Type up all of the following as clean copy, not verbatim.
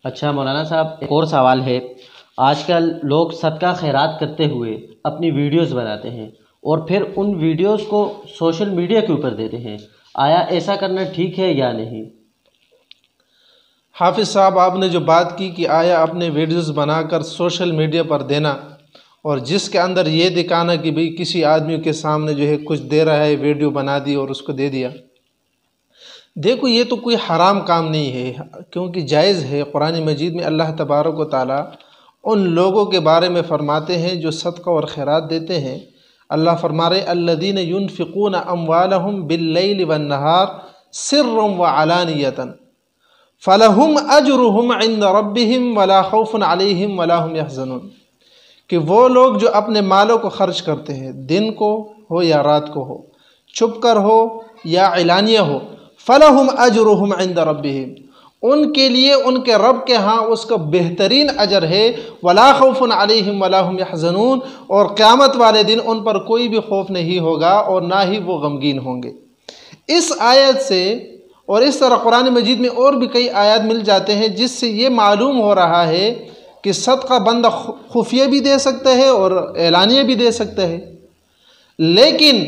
اچھا مولانا صاحب، ایک اور سوال ہے۔ آج کل لوگ صدقہ خیرات کرتے ہوئے اپنی ویڈیوز بناتے ہیں اور پھر ان ویڈیوز کو سوشل میڈیا کے اوپر دیتے ہیں، آیا ایسا کرنا ٹھیک ہے یا نہیں؟ حافظ صاحب، آپ نے جو بات کی کہ آیا اپنے ویڈیوز بنا کر سوشل میڈیا پر دینا اور جس کے اندر یہ دکھانا کہ بھئی کسی آدمی کے سامنے جو ہے کچھ دے رہا ہے، ویڈیو بنا دی اور اس کو دے دیا، دیکھو یہ تو کوئی حرام کام نہیں ہے، کیونکہ جائز ہے۔ قرآن مجید میں اللہ تبارک و تعالیٰ ان لوگوں کے بارے میں فرماتے ہیں جو صدقہ اور خیرات دیتے ہیں۔ اللہ فرما رہے الذین ينفقون اموالهم باللیل والنہار سرا وعلانیۃ فلہم اجرہم عند ربہم ولا خوف علیہم ولا ہم یحزنون، کہ وہ لوگ جو اپنے مالوں کو خرچ کرتے ہیں، دن کو ہو یا رات کو ہو، چھپ کر ہو یا علانیہ ہو، فلہم اجرہم عند ربہم، ان کے لیے ان کے رب کے ہاں اس کا بہترین اجر ہے، ولا خوف علیہم ولا ہم یحزنون، اور قیامت والے دن ان پر کوئی بھی خوف نہیں ہوگا اور نہ ہی وہ غمگین ہوں گے۔ اس آیت سے اور اس طرح قرآن مجید میں اور بھی کئی آیات مل جاتے ہیں جس سے یہ معلوم ہو رہا ہے کہ صدقہ بندہ خفیہ بھی دے سکتا ہے اور اعلانیہ بھی دے سکتا ہے۔ لیکن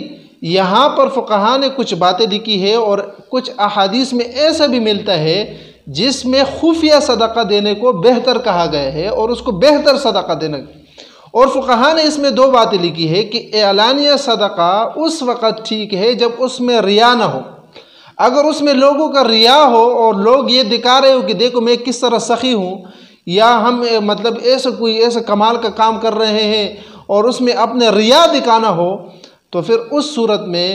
یہاں پر فقہا نے کچھ باتیں لکھی ہے اور کچھ احادیث میں ایسا بھی ملتا ہے جس میں خفیہ صدقہ دینے کو بہتر کہا گیا ہے اور اس کو بہتر صدقہ دینا، اور فقہا نے اس میں دو باتیں لکھی ہے کہ اعلانیہ صدقہ اس وقت ٹھیک ہے جب اس میں ریا نہ ہو۔ اگر اس میں لوگوں کا ریا ہو اور لوگ یہ دکھا رہے ہو کہ دیکھو میں کس طرح سخی ہوں، یا ہم مطلب ایسا کمال کا کام کر رہے ہیں اور اس میں اپنے ریا دکھانا ہو، تو پھر اس صورت میں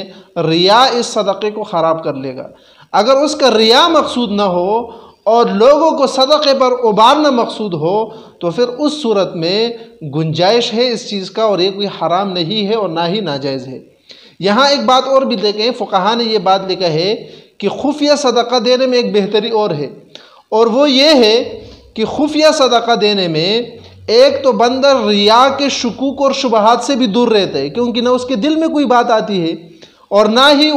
ریا اس صدقے کو خراب کر لے گا۔ اگر اس کا ریا مقصود نہ ہو اور لوگوں کو صدقے پر ابھارنا مقصود ہو تو پھر اس صورت میں گنجائش ہے اس چیز کا، اور یہ کوئی حرام نہیں ہے اور نہ ہی ناجائز ہے۔ یہاں ایک بات اور بھی دیکھیں، فقہا نے یہ بات لکھا ہے کہ خفیہ صدقہ دینے میں ایک بہتری اور ہے، اور وہ یہ ہے کہ خفیہ صدقہ دینے میں ایک تو بندہ ریا کے شکوک اور شبہات سے بھی دور رہتا ہے، کیونکہ نہ اس کے دل میں کوئی بات آتی ہے اور نہ ہی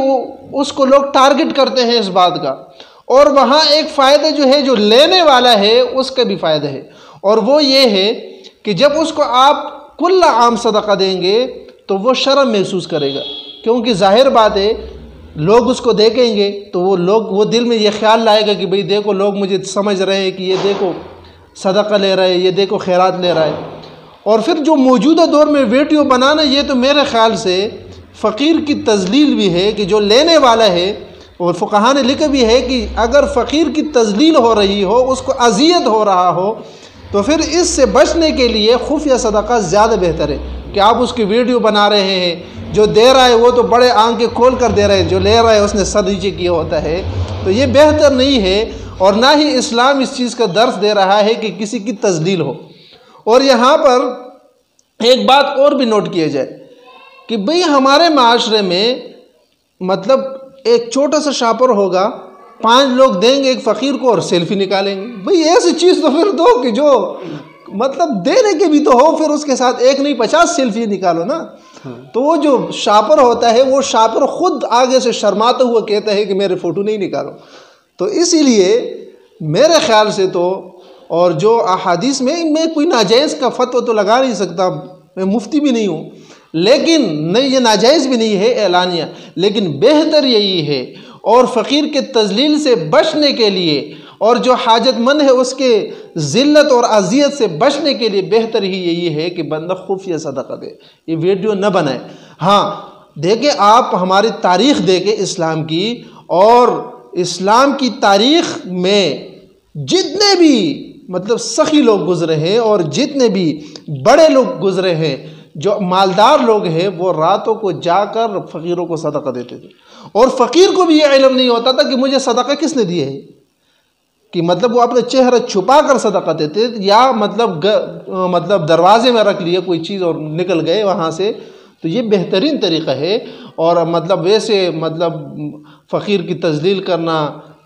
اس کو لوگ ٹارگٹ کرتے ہیں اس بات کا، اور وہاں ایک فائدہ جو ہے جو لینے والا ہے اس کا بھی فائدہ ہے، اور وہ یہ ہے کہ جب اس کو آپ کل عام صدقہ دیں گے تو وہ شرم محسوس کرے گا، کیونکہ ظاہر بات ہے لوگ اس کو دیکھیں گے تو وہ دل میں یہ خیال لائے گا کہ بھئی دیکھو لوگ مجھے سمجھ رہے ہیں کہ یہ دیکھو صدقہ لے رہا ہے، یہ دیکھو خیرات لے رہا ہے۔ اور پھر جو موجودہ دور میں ویڈیو بنانا، یہ تو میرے خیال سے فقیر کی تذلیل بھی ہے کہ جو لینے والا ہے، اور فقہا نے لکھا بھی ہے کہ اگر فقیر کی تذلیل ہو رہی ہو، اس کو اذیت ہو رہا ہو، تو پھر اس سے بچنے کے لیے خفیہ صدقہ زیادہ بہتر ہے کہ آپ اس کی ویڈیو بنا رہے ہیں، جو دے رہا ہے وہ تو بڑے آنکھیں کھول کر دے رہا ہے، جو لے رہا ہے اس نے سر نیچے کیا ہوتا ہے، تو یہ بہتر نہیں ہے، اور نہ ہی اسلام اس چیز کا درس دے رہا ہے کہ کسی کی تذلیل ہو۔ اور یہاں پر ایک بات اور بھی نوٹ کیا جائے کہ بھئی ہمارے معاشرے میں مطلب ایک چھوٹا سا شاپر ہوگا، 5 لوگ دیں گے ایک فقیر کو اور سیلفی نکالیں گے۔ بھئی ایسی چیز تو پھر دو کہ جو مطلب دینے کے بھی تو ہو، پھر اس کے ساتھ ایک نہیں 50 سیلفی نکالو نا۔ تو وہ جو شاپر ہوتا ہے وہ شاپر خود آگے سے شرماتا ہوا کہتا ہے کہ میرے فوٹو نہیں نکالو۔ تو اسی لیے میرے خیال سے تو، اور جو احادیث میں کوئی ناجائز کا فتویٰ تو لگا نہیں سکتا، میں مفتی بھی نہیں ہوں، لیکن نہیں یہ ناجائز بھی نہیں ہے اعلانیہ، لیکن بہتر یہی ہے، اور فقیر کے تذلیل سے بچنے کے لیے اور جو حاجت مند ہے اس کے ذلت اور اذیت سے بچنے کے لیے بہتر ہی یہی ہے کہ بندہ خفیہ صدقہ دے، یہ ویڈیو نہ بنائے۔ ہاں دیکھیں، آپ ہماری تاریخ دیکھیں اسلام کی، اور اسلام کی تاریخ میں جتنے بھی مطلب سخی لوگ گزرے ہیں اور جتنے بھی بڑے لوگ گزرے ہیں، جو مالدار لوگ ہیں، وہ راتوں کو جا کر فقیروں کو صدقہ دیتے تھے، اور فقیر کو بھی یہ علم نہیں ہوتا تھا کہ مجھے صدقہ کس نے دیا ہے، کہ مطلب وہ اپنے چہرہ چھپا کر صدقہ دیتے، یا مطلب دروازے میں رکھ لیے کوئی چیز اور نکل گئے وہاں سے۔ تو یہ بہترین طریقہ ہے، اور مطلب ویسے مطلب فقیر کی تذلیل کرنا،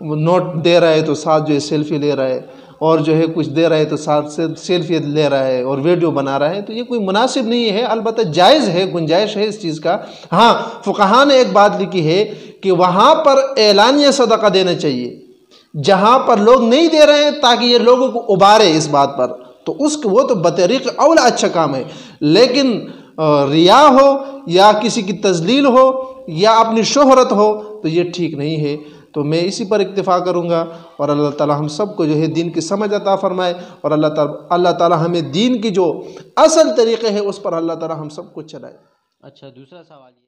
نوٹ دے رہا ہے تو ساتھ جو ہے سیلفی لے رہا ہے، اور جو ہے کچھ دے رہا ہے تو ساتھ سے سیلفی لے رہا ہے اور ویڈیو بنا رہا ہے، تو یہ کوئی مناسب نہیں ہے۔ البتہ جائز ہے، گنجائش ہے اس چیز کا۔ ہاں فقہا نے ایک بات لکھی ہے کہ وہاں پر اعلانیہ صدقہ دینا چاہیے، جہاں پر لوگ نہیں دے رہے ہیں تاکہ یہ لوگوں کو ابھارے اس بات پر، تو وہ تو بطریق اولا اچھا کام ہے، لیکن ریا ہو یا کسی کی تذلیل ہو یا اپنی شہرت ہو تو یہ ٹھیک نہیں ہے۔ تو میں اسی پر اکتفا کروں گا، اور اللہ تعالی ہم سب کو جو ہے دین کی سمجھ عطا فرمائے، اور اللہ تعالی ہمیں دین کی جو اصل طریقے ہے اس پر اللہ تعالی ہم سب کو چلائے۔ اچھا، دوسرا سوال یہ